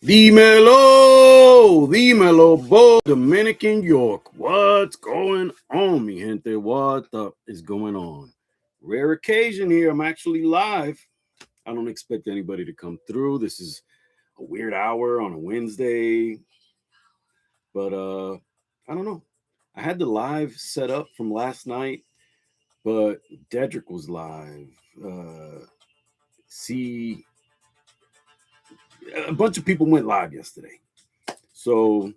The mellow boy, Dominican York. What's going on, mi gente? What the is going on? Rare occasion here. I'm actually live. I don't expect anybody to come through. This is a weird hour on a Wednesday, but I don't know. I had the live set up from last night, but Dedrick was live. See, a bunch of people went live yesterday, so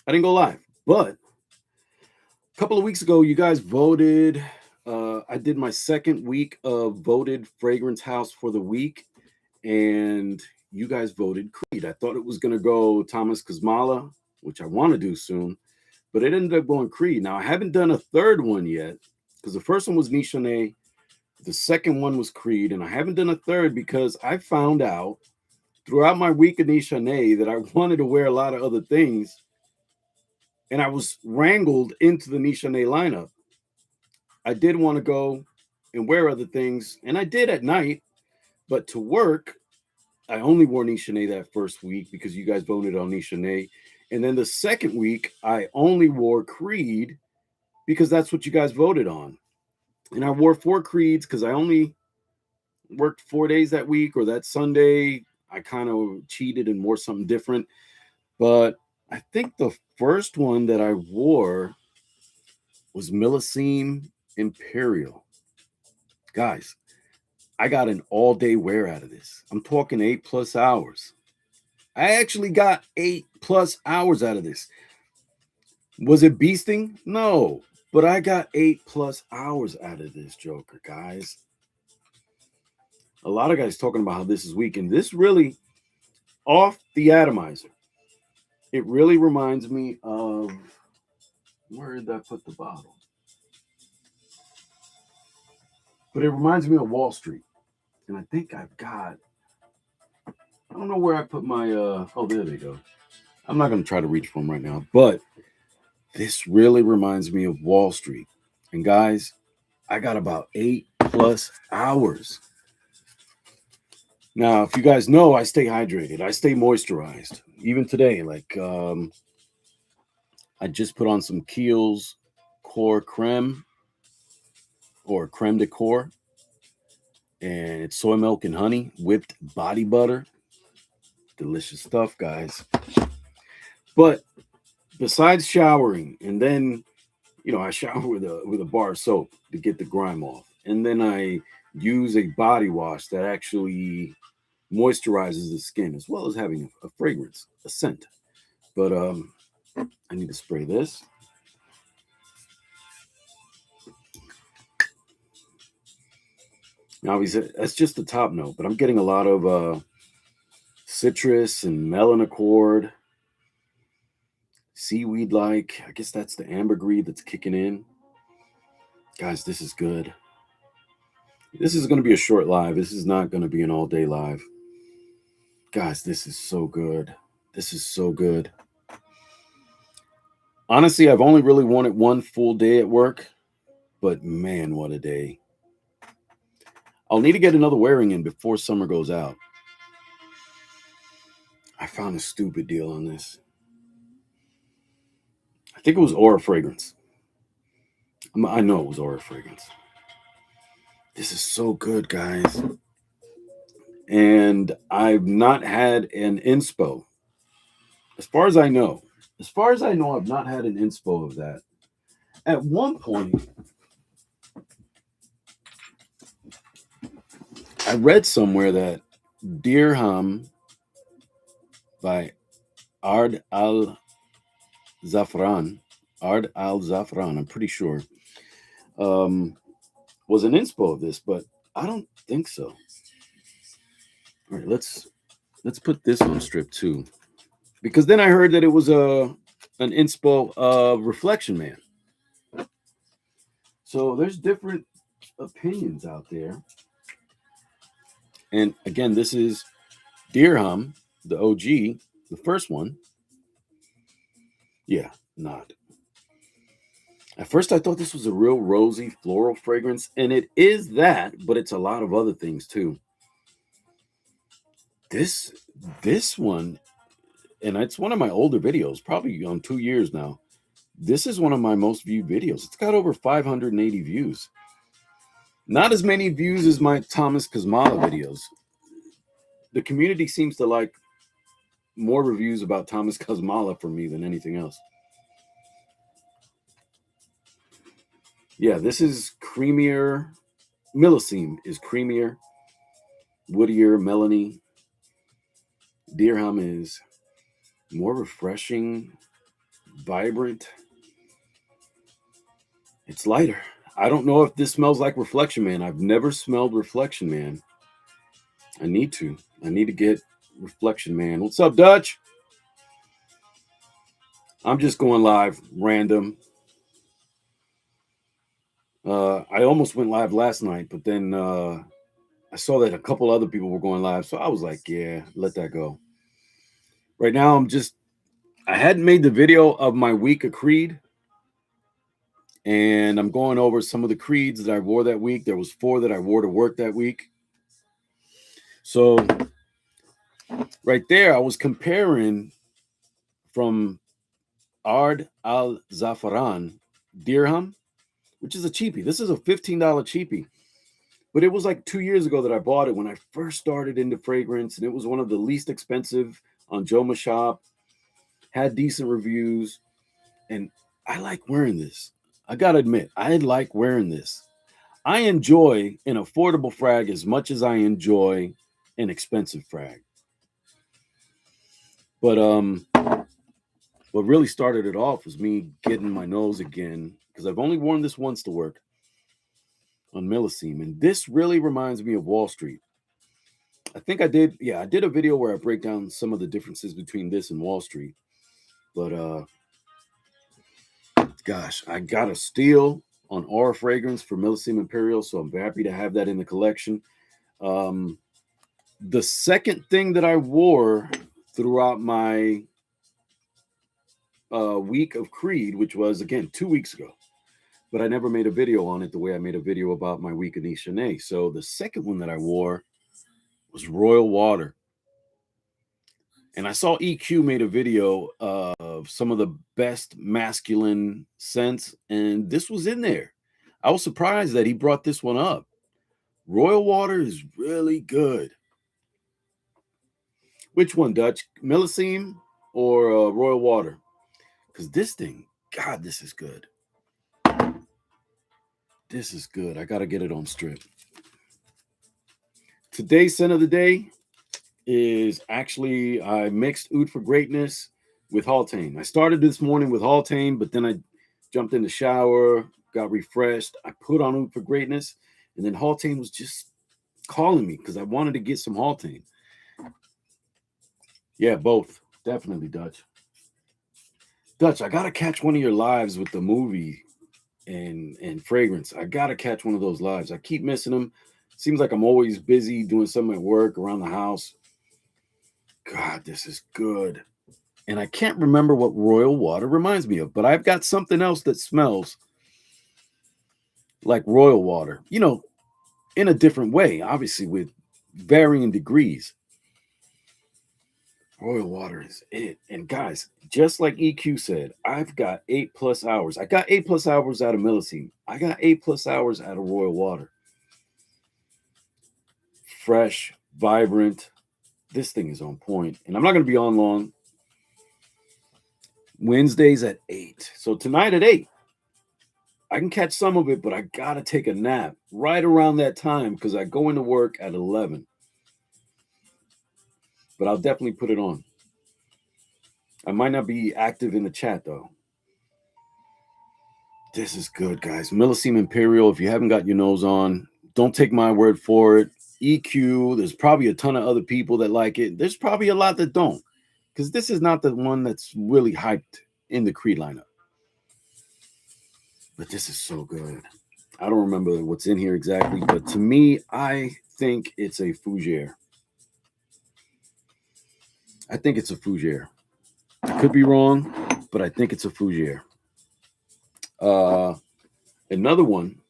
I didn't go live, but a couple of weeks ago, you guys voted. I did my second week of voted Fragrance House for the week, and you guys voted Creed. I thought it was going to go Thomas Kazmala, which I want to do soon, but it ended up going Creed. Now, I haven't done a third one yet because the first one was Nichonnet, the second one was Creed, and I haven't done a third because I found out throughout my week of Nichonnet that I wanted to wear a lot of other things, and I was wrangled into the Nichonnet lineup. I did want to go and wear other things, and I did at night, but to work, I only wore Nichonnet that first week because you guys voted on Nichonnet. And then the second week, I only wore Creed because that's what you guys voted on. And I wore 4 Creeds because I only worked 4 days that week, or that Sunday. I kind of cheated and wore something different. But I think the first one that I wore was Millesime Imperial. Guys, I got an all-day wear out of this. I'm talking 8+ hours. I actually got 8+ hours out of this. Was it beasting? No, but I got 8+ hours out of this joker, guys. A lot of guys talking about how this is weak, and this really, off the atomizer, it really reminds me of, where did I put the bottle? But it reminds me of Wall Street. And I think I've got, I don't know where I put my, oh, there they go. I'm not going to try to reach for them right now, but this really reminds me of Wall Street. And guys, I got about 8+ hours. Now, if you guys know, I stay hydrated. I stay moisturized. Even today, like, I just put on some Kiehl's Core Creme, or Creme de Core. And it's soy milk and honey, whipped body butter. Delicious stuff, guys. But besides showering, and then, I shower with a bar of soap to get the grime off. And then I use a body wash that actually moisturizes the skin, as well as having a fragrance, a scent. But I need to spray this. Now, that's just the top note, but I'm getting a lot of citrus and melanocord, seaweed-like. I guess that's the ambergris that's kicking in. Guys, this is good. This is going to be a short live. This is not going to be an all-day live. Guys, this is so good. This is so good. Honestly, I've only really worn it one full day at work, but man, what a day. I'll need to get another wearing in before summer goes out. I found a stupid deal on this. I think it was Aura Fragrance. I know it was Aura Fragrance. This is so good, guys. And I've not had an inspo. As far as I know, I've not had an inspo of that. At one point, I read somewhere that Dirham by Ard Al Zafran, I'm pretty sure, was an inspo of this, but I don't think so. All right, let's put this on strip too, because then I heard that it was an inspo of Reflection Man. So there's different opinions out there. And again, this is Dirham, the OG, the first one. Yeah, not. At first, I thought this was a real rosy floral fragrance, and it is that, but it's a lot of other things too. this one, and it's one of my older videos, probably on 2 years now. This is one of my most viewed videos. It's got over 580 views. Not as many views as my Thomas Kazmala videos. The community seems to like more reviews about Thomas Kazmala for me than anything else. Yeah, this is creamier. Millesime is creamier. Woodier. Melanie. Dirham is more refreshing, vibrant. It's lighter. I don't know if this smells like Reflection Man. I've never smelled Reflection Man. I need to get Reflection Man. What's up, Dutch? I'm just going live, random. I almost went live last night, but then I saw that a couple other people were going live, so I was like, yeah, let that go. Right now, I hadn't made the video of my week of Creed, and I'm going over some of the Creeds that I wore that week. There was 4 that I wore to work that week. So right there, I was comparing from Ard Al Zafaran Dirham, which is a cheapie. This is a $15 cheapie. But it was like 2 years ago that I bought it when I first started into fragrance, and it was one of the least expensive on Joma Shop. Had decent reviews, and I like wearing this. I gotta admit, I like wearing this. I enjoy an affordable frag as much as I enjoy an expensive frag. But what really started it off was me getting my nose again, because I've only worn this once to work on Millesime, and this really reminds me of Wall Street. I think I did a video where I break down some of the differences between this and Wall Street. But gosh, I got a steal on Aura Fragrance for Millesime Imperial, so I'm happy to have that in the collection. The second thing that I wore throughout my week of Creed, which was, again, 2 weeks ago, but I never made a video on it the way I made a video about my week of Nichane. So the second one that I wore was Royal Water. And I saw EQ made a video of some of the best masculine scents, and this was in there. I was surprised that he brought this one up. Royal Water is really good. Which one, Dutch? Millesime or Royal Water? Because this thing, God, this is good. This is good. I got to get it on strip. Today's scent of the day is actually, I mixed Oud for Greatness with Haltane. I started this morning with Haltane, but then I jumped in the shower, got refreshed. I put on Oud for Greatness, and then Haltane was just calling me because I wanted to get some Haltane. Yeah, both. Definitely, Dutch. Dutch, I got to catch one of your lives with the movie and fragrance. I got to catch one of those lives. I keep missing them. Seems like I'm always busy doing something at work, around the house. God, this is good. And I can't remember what Royal Water reminds me of, but I've got something else that smells like Royal Water, you know, in a different way, obviously with varying degrees. Royal Water is it. And guys, just like EQ said, I've got 8+ hours. I got 8+ hours out of Millesime. I got 8+ hours out of Royal Water. Fresh, vibrant. This thing is on point. And I'm not going to be on long. Wednesdays at 8. So tonight at 8. I can catch some of it, but I got to take a nap right around that time because I go into work at 11. But I'll definitely put it on. I might not be active in the chat, though. This is good, guys. Millesime Imperial, if you haven't got your nose on, don't take my word for it. EQ, there's probably a ton of other people that like it. There's probably a lot that don't, because this is not the one that's really hyped in the Creed lineup. But this is so good. I don't remember what's in here exactly, but to me, I think it's a fougere. I think it's a fougere. I could be wrong, but I think it's a fougere. Another one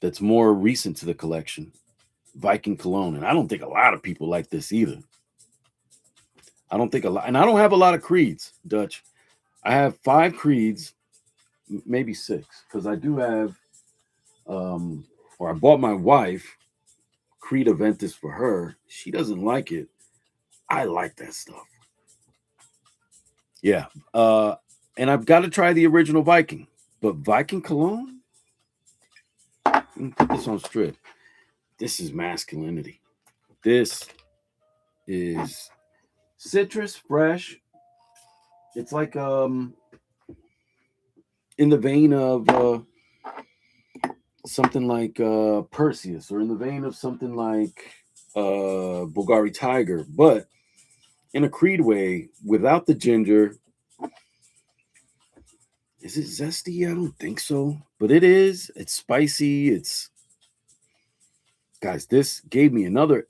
that's more recent to the collection Viking cologne. And I don't think a lot of people like this either. I don't think a lot. And I don't have a lot of creeds, Dutch. I have 5 creeds, maybe 6, because I do have, or I bought my wife Creed Aventus for her. She doesn't like it. I like that stuff. Yeah. And I've got to try the original Viking, but Viking cologne. Let me put this on strip. This is masculinity. This is citrus, fresh. It's like in the vein of something like Perseus, or in the vein of something like Bulgari Tiger, but in a Creed way, without the ginger. Is it zesty? I don't think so, but it is. It's spicy. It's, guys, this gave me another,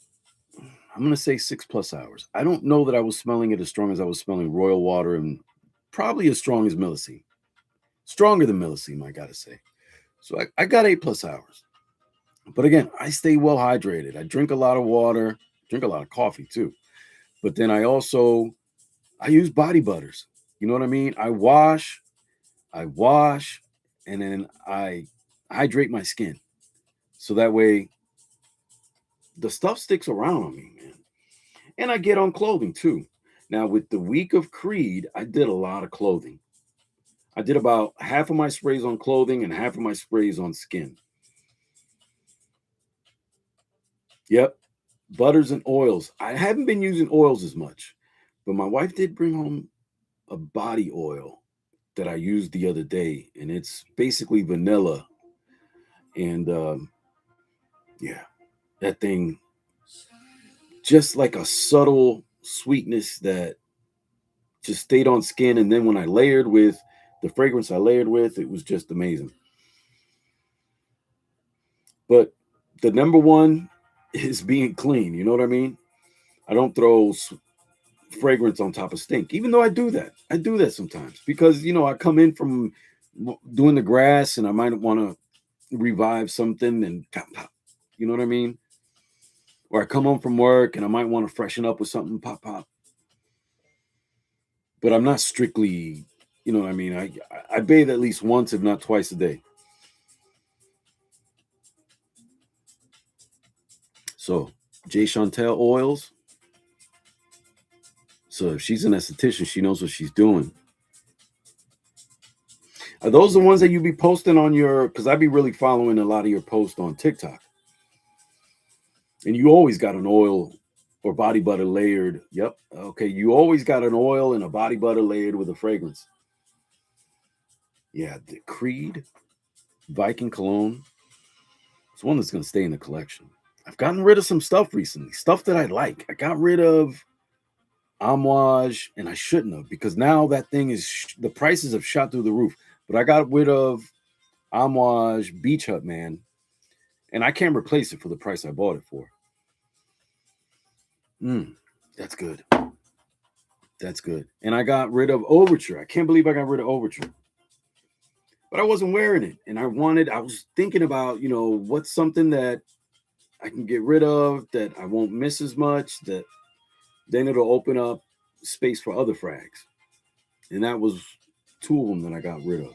I'm going to say 6+ hours. I don't know that I was smelling it as strong as I was smelling Royal Water, and probably as strong as Millesine. Stronger than Millesine, I got to say. So I got 8+ hours. But again, I stay well hydrated. I drink a lot of water, drink a lot of coffee too. But then I use body butters. You know what I mean? I wash, and then I hydrate my skin. So that way the stuff sticks around on me, man. And I get on clothing too. Now, with the week of Creed, I did a lot of clothing. I did about half of my sprays on clothing and half of my sprays on skin. Yep. Butters and oils. I haven't been using oils as much, but my wife did bring home a body oil that I used the other day, and it's basically vanilla. And yeah, that thing, just like a subtle sweetness that just stayed on skin. And then when I layered with the fragrance I layered with, it was just amazing. But the number one is being clean. You know what I mean? I don't throw fragrance on top of stink, even though I do that. I do that sometimes because, I come in from doing the grass and I might want to revive something and pop, pop. You know what I mean? Or I come home from work and I might want to freshen up with something, pop, pop. But I'm not strictly, you know what I mean? I bathe at least once, if not twice a day. So, J. Chantel oils. So if she's an esthetician, she knows what she's doing. Are those the ones that you be posting on your, because I be really following a lot of your posts on TikTok. And you always got an oil or body butter layered. Yep. Okay. You always got an oil and a body butter layered with a fragrance. Yeah. The Creed Viking cologne. It's one that's going to stay in the collection. I've gotten rid of some stuff recently, stuff that I like. I got rid of Amouage, and I shouldn't have, because now that thing is, the prices have shot through the roof. But I got rid of Amouage Beach Hut, man, and I can't replace it for the price I bought it for. That's good. That's good. And I got rid of Overture. I can't believe I got rid of Overture. But I wasn't wearing it. And I was thinking about, what's something that I can get rid of that I won't miss as much, that then it'll open up space for other frags. And that was 2 of them that I got rid of.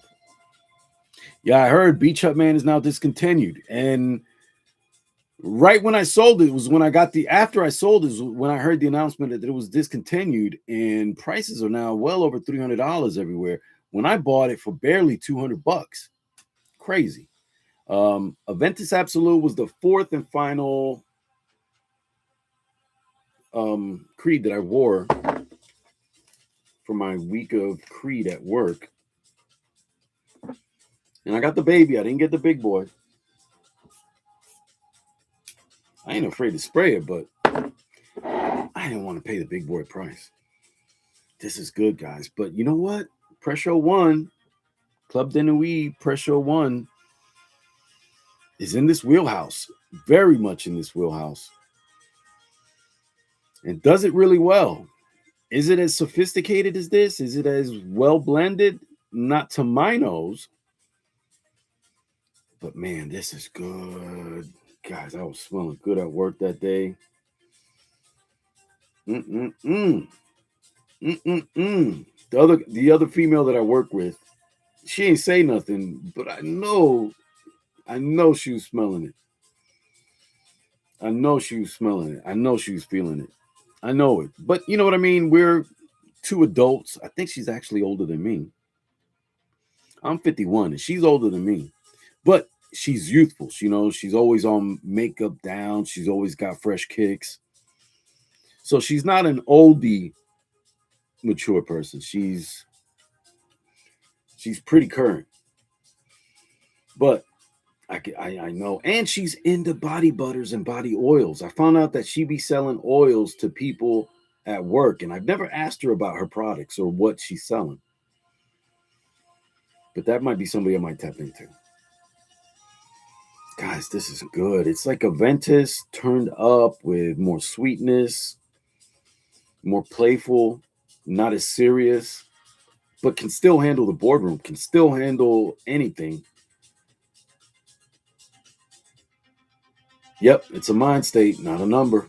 Yeah, I heard Beach Hut Man is now discontinued. And right when I sold it was when I got after I sold it is when I heard the announcement that it was discontinued, and prices are now well over $300 everywhere. When I bought it for barely $200. Crazy. Aventus Absolute was the 4th and final Creed that I wore for my week of Creed at work. And I got the baby. I didn't get the big boy. I ain't afraid to spray it, but I didn't want to pay the big boy price. This is good, guys. But you know what? Pressure One, Club de Nuit, Pressure One is in this wheelhouse. Very much in this wheelhouse. It does it really well. Is it as sophisticated as this? Is it as well blended? Not to my nose. But man, this is good. Guys, I was smelling good at work that day. Mm-mm-mm. Mm-mm-mm. The other female that I work with, she ain't say nothing, but I know she was smelling it. I know she was smelling it. I know she was feeling it. I know it. But you know what I mean? We're two adults. I think she's actually older than me. I'm 51 and she's older than me. But she's youthful. You know, she's always on makeup down. She's always got fresh kicks. So she's not an oldie mature person. She's pretty current. But I know. And she's into body butters and body oils. I found out that she be selling oils to people at work, and I've never asked her about her products or what she's selling. But that might be somebody I might tap into. Guys, this is good. It's like a Ventus turned up with more sweetness, more playful, not as serious, but can still handle the boardroom, can still handle anything. Yep, it's a mind state, not a number.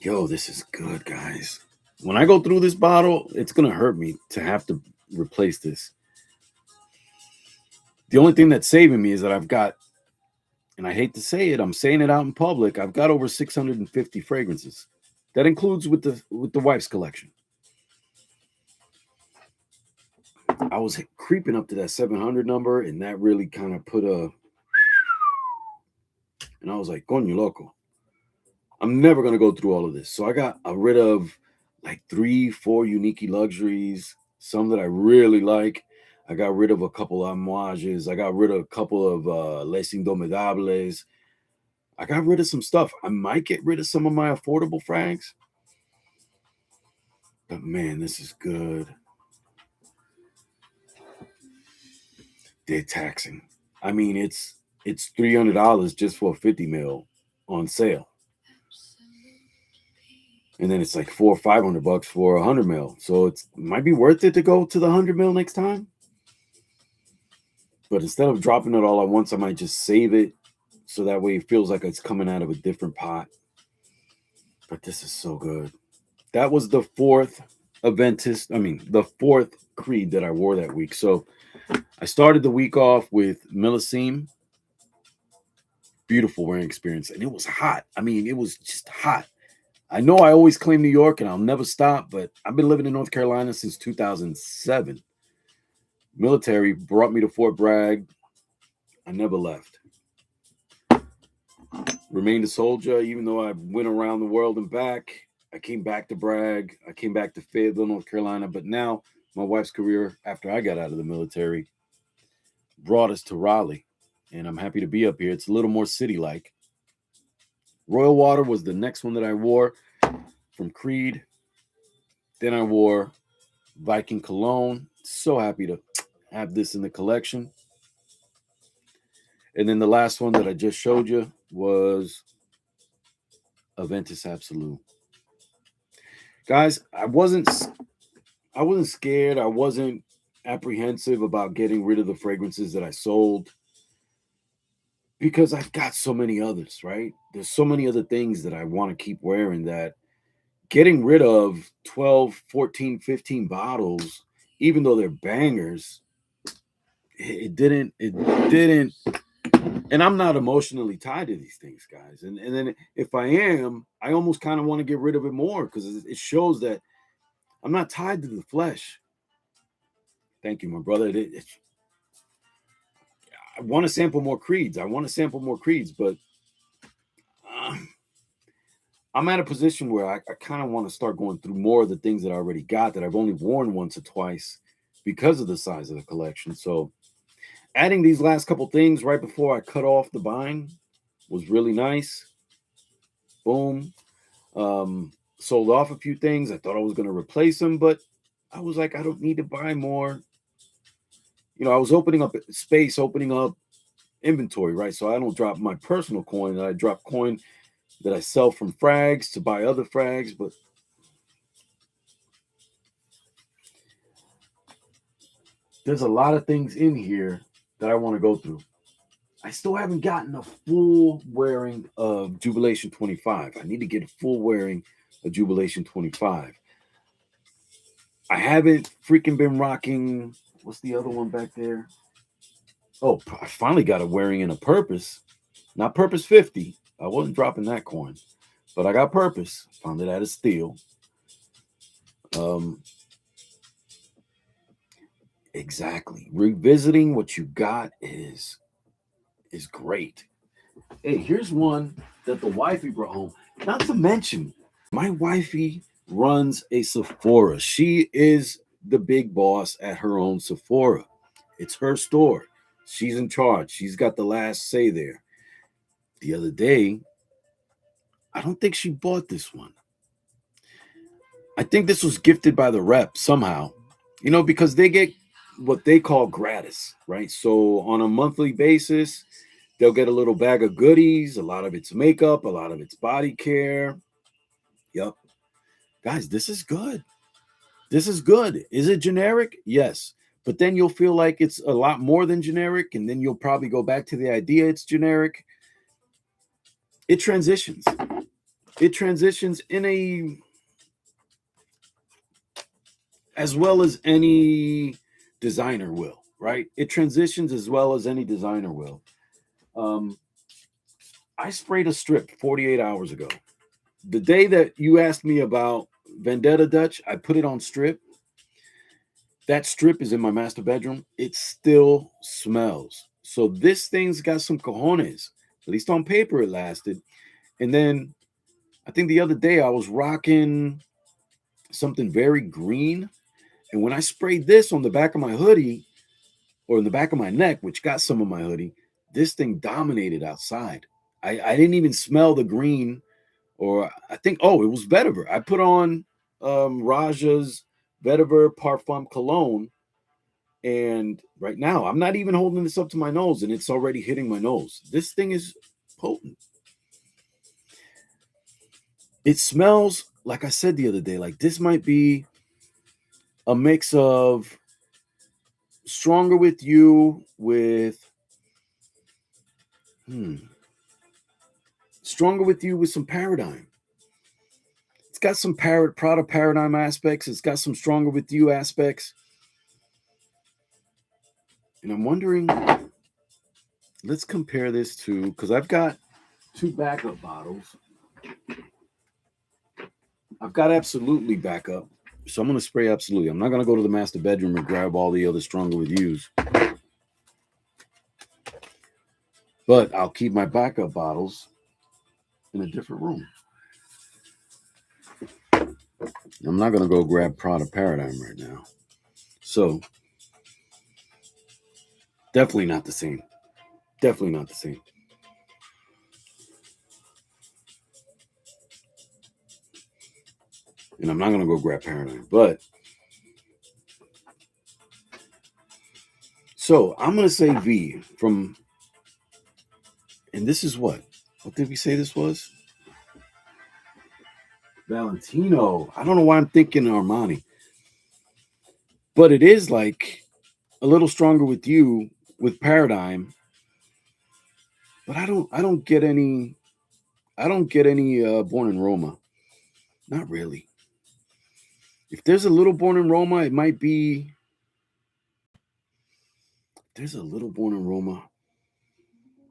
Yo, this is good, guys. When I go through this bottle, it's going to hurt me to have to replace this. The only thing that's saving me is that I've got, and I hate to say it, I'm saying it out in public, I've got over 650 fragrances. That includes with the wife's collection. I was creeping up to that 700 number, and that really kind of put a, and I was like, coño loco. I'm never going to go through all of this. So I got rid of like 3, 4 unique luxuries, some that I really like. I got rid of a couple of homages. I got rid of a couple of Les Indomedables. I got rid of some stuff. I might get rid of some of my affordable frags. But man, this is good. They're taxing. I mean, it's $300 just for a 50 mil on sale. And then it's like $400 or $500 for 100 mil. So it might be worth it to go to the 100 mil next time. But instead of dropping it all at once, I might just save it so that way it feels like it's coming out of a different pot. But this is so good. That was the fourth the fourth Creed that I wore that week. So I started the week off with Millesime. Beautiful wearing experience. And it was hot. I mean, it was just hot. I know I always claim New York and I'll never stop, but I've been living in North Carolina since 2007. Military brought me to Fort Bragg. I never left. Remained a soldier, even though I went around the world and back. I came back to Bragg. I came back to Fayetteville, North Carolina. But now my wife's career, after I got out of the military, brought us to Raleigh. And I'm happy to be up here. It's a little more city-like. Royal Water was the next one that I wore from Creed. Then I wore Viking Cologne. So happy to have this in the collection. And then the last one that I just showed you was Aventus Absolute. Guys, I wasn't scared. I wasn't apprehensive about getting rid of the fragrances that I sold because I've got so many others, right? There's so many other things that I want to keep wearing that getting rid of 12, 14, 15 bottles, even though they're bangers, it didn't, and I'm not emotionally tied to these things, guys. And then if I am, I almost kind of want to get rid of it more because it shows that I'm not tied to the flesh. Thank you, my brother. I want to sample more Creeds. But I'm at a position where I kind of want to start going through more of the things that I already got that I've only worn once or twice because of the size of the collection. So adding these last couple things right before I cut off the buying was really nice. Boom. Sold off a few things. I thought I was going to replace them, but I was like, I don't need to buy more. You know, I was opening up space, opening up inventory, right? So I don't drop my personal coin. I drop coin that I sell from frags to buy other frags. But there's a lot of things in here that I want to go through. I still haven't gotten a full wearing of Jubilation 25. I need to get a full wearing of Jubilation 25. I haven't freaking been rocking. What's the other one back there? Oh, I finally got a wearing in a Purpose. Not Purpose 50. I wasn't dropping that coin. But I got Purpose. Found it at a steal. Exactly. Revisiting what you got is great. Hey, here's one that the wifey brought home. Not to mention, my wifey runs a Sephora. She is the big boss at her own Sephora. It's her store. She's in charge. She's got the last say there. The other day, I don't think she bought this one. I think this was gifted by the rep somehow, because they get what they call gratis, right? So on a monthly basis, they'll get a little bag of goodies. A lot of it's makeup, a lot of it's body care. Yep. Guys, this is good. This is good. Is it generic? Yes. But then you'll feel like it's a lot more than generic, and then you'll probably go back to the idea it's generic. It transitions. It transitions as well as any designer will, right? It transitions as well as any designer will. I sprayed a strip 48 hours ago. The day that you asked me about Vendetta Dutch, I put it on strip. That strip is in my master bedroom. It still smells. So this thing's got some cojones. At least on paper it lasted. And then I think the other day I was rocking something very green. And when I sprayed this on the back of my hoodie, or in the back of my neck, which got some of my hoodie, this thing dominated outside. I didn't even smell the green, or I think, it was vetiver. I put on Raja's vetiver Parfum Cologne, and right now I'm not even holding this up to my nose, and it's already hitting my nose. This thing is potent. It smells, like I said the other day, like this might be a mix of Stronger With You with Stronger With You with some Paradigm. It's got some Prada Paradigm aspects. It's got some Stronger With You aspects. And I'm wondering, let's compare this to, because I've got 2 backup bottles. I've got Absolutely backup. So I'm going to spray Absolutely. I'm not going to go to the master bedroom and grab all the other Stronger With Yous. But I'll keep my backup bottles in a different room. I'm not going to go grab Prada Paradigm right now. So, definitely not the same. Definitely not the same. And I'm not going to go grab Paradigm. But, so I'm going to say V from, and this is what? What did we say this was? Valentino. I don't know why I'm thinking Armani. But it is like a little Stronger With You with Paradigm. But I don't get any Born in Roma. Not really. If there's a little Born in Roma, it might be. There's a little Born in Roma.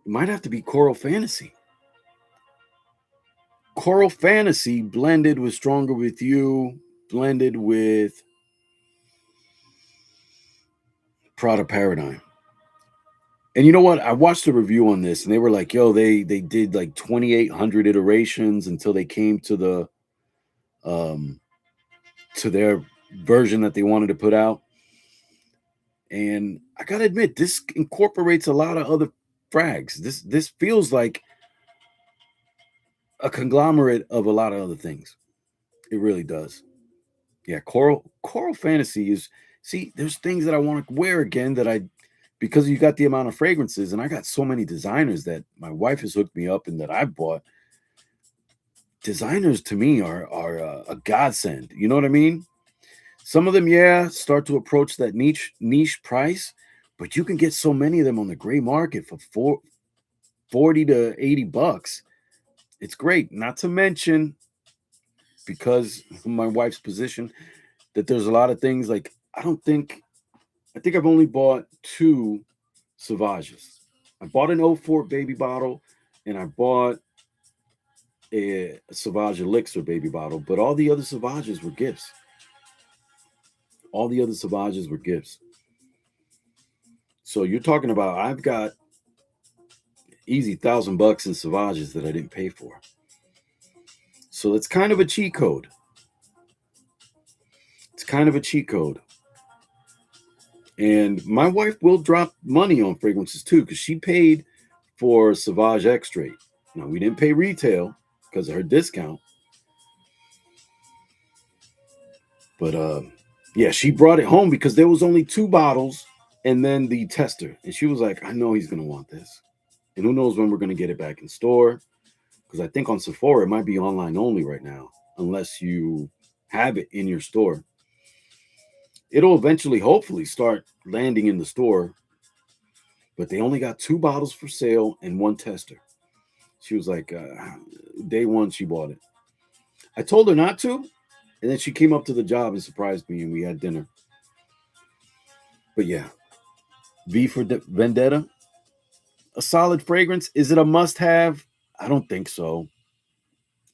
It might have to be Choral Fantasy. Choral Fantasy blended with Stronger With You, blended with Prada Paradigm. And you know what? I watched a review on this, and they were like, "Yo, they did like 2,800 iterations until they came to the to their version that they wanted to put out." And I gotta admit, this incorporates a lot of other frags. This feels like a conglomerate of a lot of other things. It really does. Yeah, Choral Fantasy is. See, there's things that I want to wear again that because you got the amount of fragrances, and I got so many designers that my wife has hooked me up and that I bought. Designers to me are a godsend. You know what I mean? Some of them, start to approach that niche price, but you can get so many of them on the gray market for $40 to $80. It's great. Not to mention, because of my wife's position, that there's a lot of things like I think I've only bought 2 Sauvages. I bought an 04 baby bottle and I bought a Sauvage Elixir baby bottle, but all the other Sauvages were gifts. All the other Sauvages were gifts. So you're talking about I've got easy $1,000 in Sauvages that I didn't pay for. So it's kind of a cheat code. It's kind of a cheat code. And my wife will drop money on fragrances too, because she paid for Sauvage Extrait. Now, we didn't pay retail because of her discount. But yeah, she brought it home because there was only 2 bottles and then the tester. And she was like, I know he's going to want this. And who knows when we're going to get it back in store. Because I think on Sephora, it might be online only right now, unless you have it in your store. It'll eventually, hopefully, start landing in the store. But they only got 2 bottles for sale and 1 tester. She was like, day one, she bought it. I told her not to. And then she came up to the job and surprised me, and we had dinner. But yeah, V for Vendetta, a solid fragrance. Is it a must-have? I don't think so.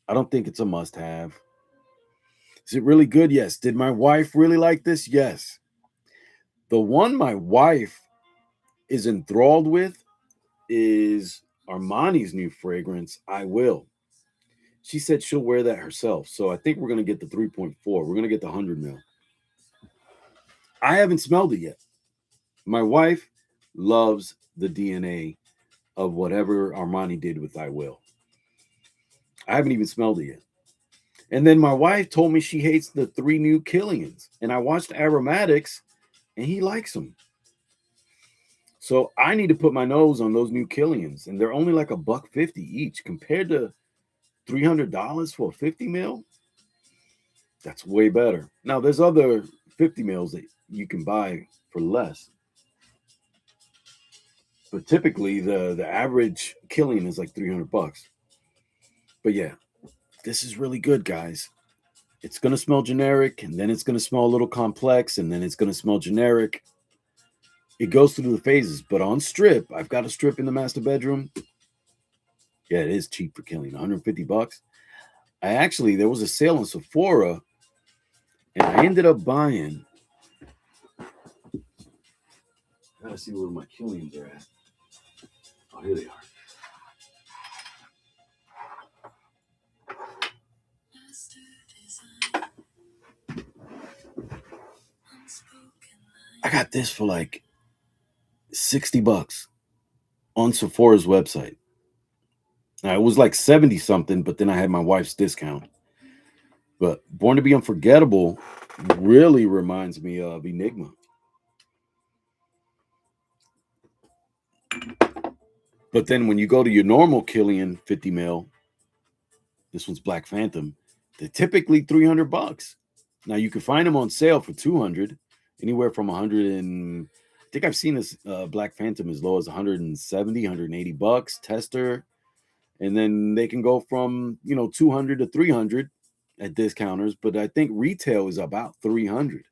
I don't think it's a must-have. Is it really good? Yes. Did my wife really like this? Yes. The one my wife is enthralled with is Armani's new fragrance, I Will. She said she'll wear that herself. So I think we're going to get the 3.4. We're going to get the 100 mil. I haven't smelled it yet. My wife loves the DNA of whatever Armani did with I Will. I haven't even smelled it yet. And then my wife told me she hates the 3 new Killians. And I watched Aromatics, and he likes them. So I need to put my nose on those new Killians. And they're only like $150 each compared to $300 for a 50 mil. That's way better. Now, there's other 50 mils that you can buy for less. But typically, the average Killian is like $300. But yeah, this is really good, guys. It's going to smell generic, and then it's going to smell a little complex, and then it's going to smell generic. It goes through the phases. But on strip, I've got a strip in the master bedroom. Yeah, it is cheap for Killian, $150. There was a sale on Sephora, and I ended up buying. Gotta see where my Killians are at. Oh, here they are. I got this for like $60 on Sephora's website. Now, it was like 70 something, but then I had my wife's discount. But Born to be Unforgettable really reminds me of Enigma. But then when you go to your normal Killian 50 mil, this one's Black Phantom, they're typically $300. Now you can find them on sale for $200, anywhere from 100 and I think I've seen this Black Phantom as low as 170, $180 tester, and then they can go from 200 to 300 at discounters. But I think retail is about 300.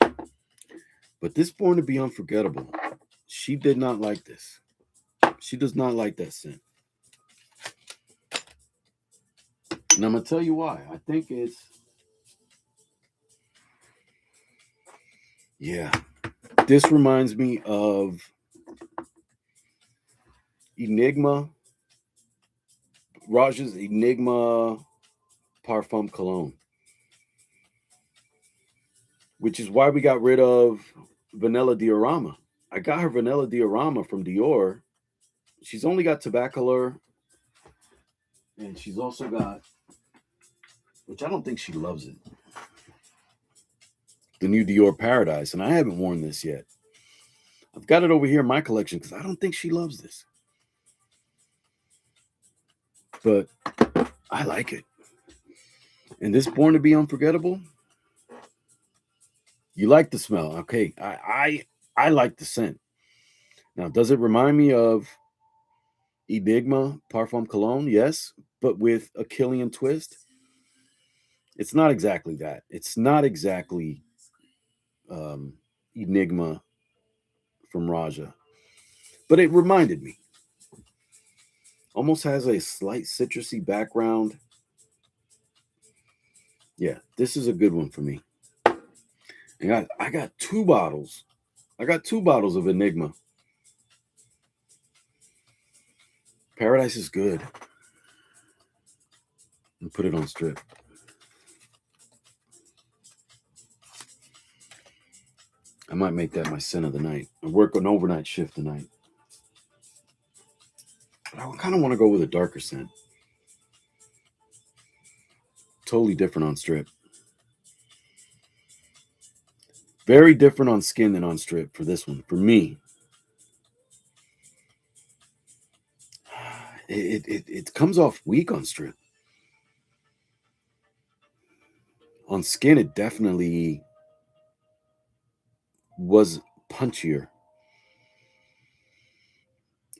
But this Born to be Unforgettable, she did not like this. She does not like that scent. And I'm going to tell you why. I think it's... Yeah. This reminds me of Enigma. Raj's Enigma Parfum Cologne. Which is why we got rid of Vanilla Diorama. I got her Vanilla Diorama from Dior. She's only got Tabacaleur. And she's also got, which I don't think she loves it, the new Dior Paradise. And I haven't worn this yet. I've got it over here in my collection because I don't think she loves this. But I like it. And this Born to be Unforgettable, you like the smell. Okay, I like the scent. Now, does it remind me of Enigma Parfum Cologne, yes, but with a Killian twist. It's not exactly that. It's not exactly Enigma from Raja, but it reminded me. Almost has a slight citrusy background. Yeah, this is a good one for me. And I got two bottles. I got two bottles of Enigma. Paradise is good. And put it on strip. I might make that my scent of the night. I work an overnight shift tonight. But I kind of want to go with a darker scent. Totally different on strip. Very different on skin than on strip for this one. For me. It comes off weak on strip. On skin, it definitely was punchier.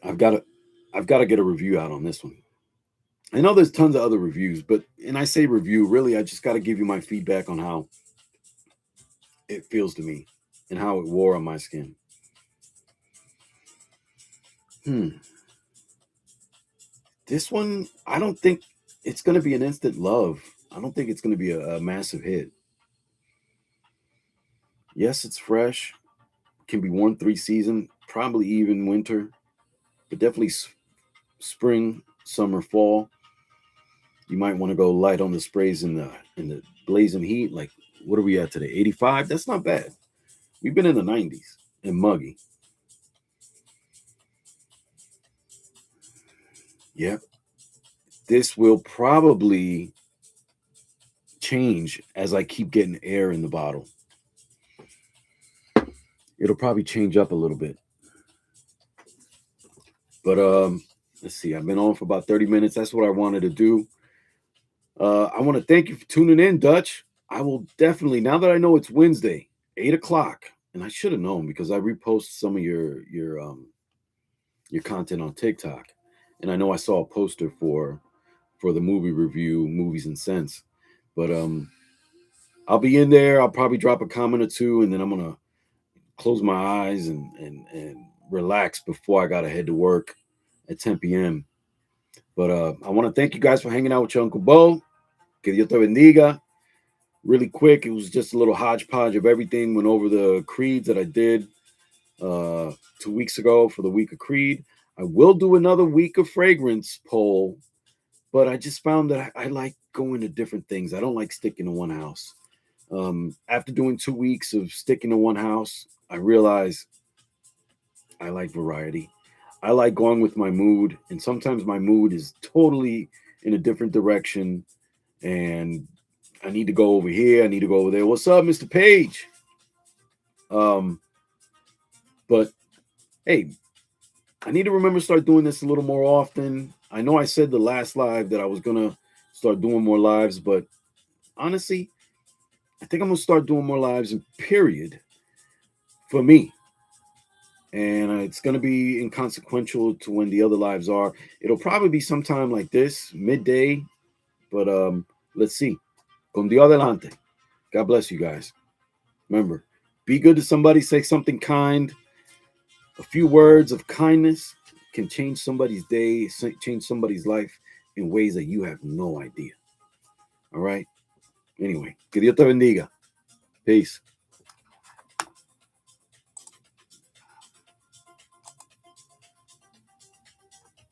I've got to get a review out on this one. I know there's tons of other reviews, but and I say review, really, I just got to give you my feedback on how it feels to me and how it wore on my skin. This one, I don't think it's going to be an instant love. I don't think it's going to be a massive hit. Yes, it's fresh. Can be worn 3-season, probably even winter, but definitely spring, summer, fall. You might want to go light on the sprays in the blazing heat. Like, what are we at today? 85? That's not bad. We've been in the 90s and muggy. Yep. This will probably change as I keep getting air in the bottle. It'll probably change up a little bit. But let's see. I've been on for about 30 minutes. That's what I wanted to do. I want to thank you for tuning in, Dutch. I will definitely, now that I know it's Wednesday, 8 o'clock, and I should have known because I repost some of your content on TikTok, and I know I saw a poster for the movie review, Movies and Scents. But I'll be in there. I'll probably drop a comment or two, and then I'm gonna close my eyes and relax before I gotta head to work at 10 p.m. But I want to thank you guys for hanging out with your Uncle Bo. Que Dios te bendiga. Really quick, it was just a little hodgepodge of everything. Went over the creeds that I did 2 weeks ago for the week of Creed. I will do another week of fragrance poll, but I just found that I like going to different things. I don't like sticking to one house. After doing 2 weeks of sticking to one house, I realize I like variety. I like going with my mood, and sometimes my mood is totally in a different direction, and I need to go over here. I need to go over there. What's up, Mr. Page? But hey, I need to remember to start doing this a little more often. I know I said the last live that I was gonna start doing more lives, but honestly, I think I'm gonna start doing more lives in period for me. And it's gonna be inconsequential to when the other lives are. It'll probably be sometime like this, midday. But let's see. Con Dios adelante. God bless you guys. Remember, be good to somebody, say something kind. A few words of kindness can change somebody's day, change somebody's life in ways that you have no idea. All right? Anyway, que Dios te bendiga. Peace.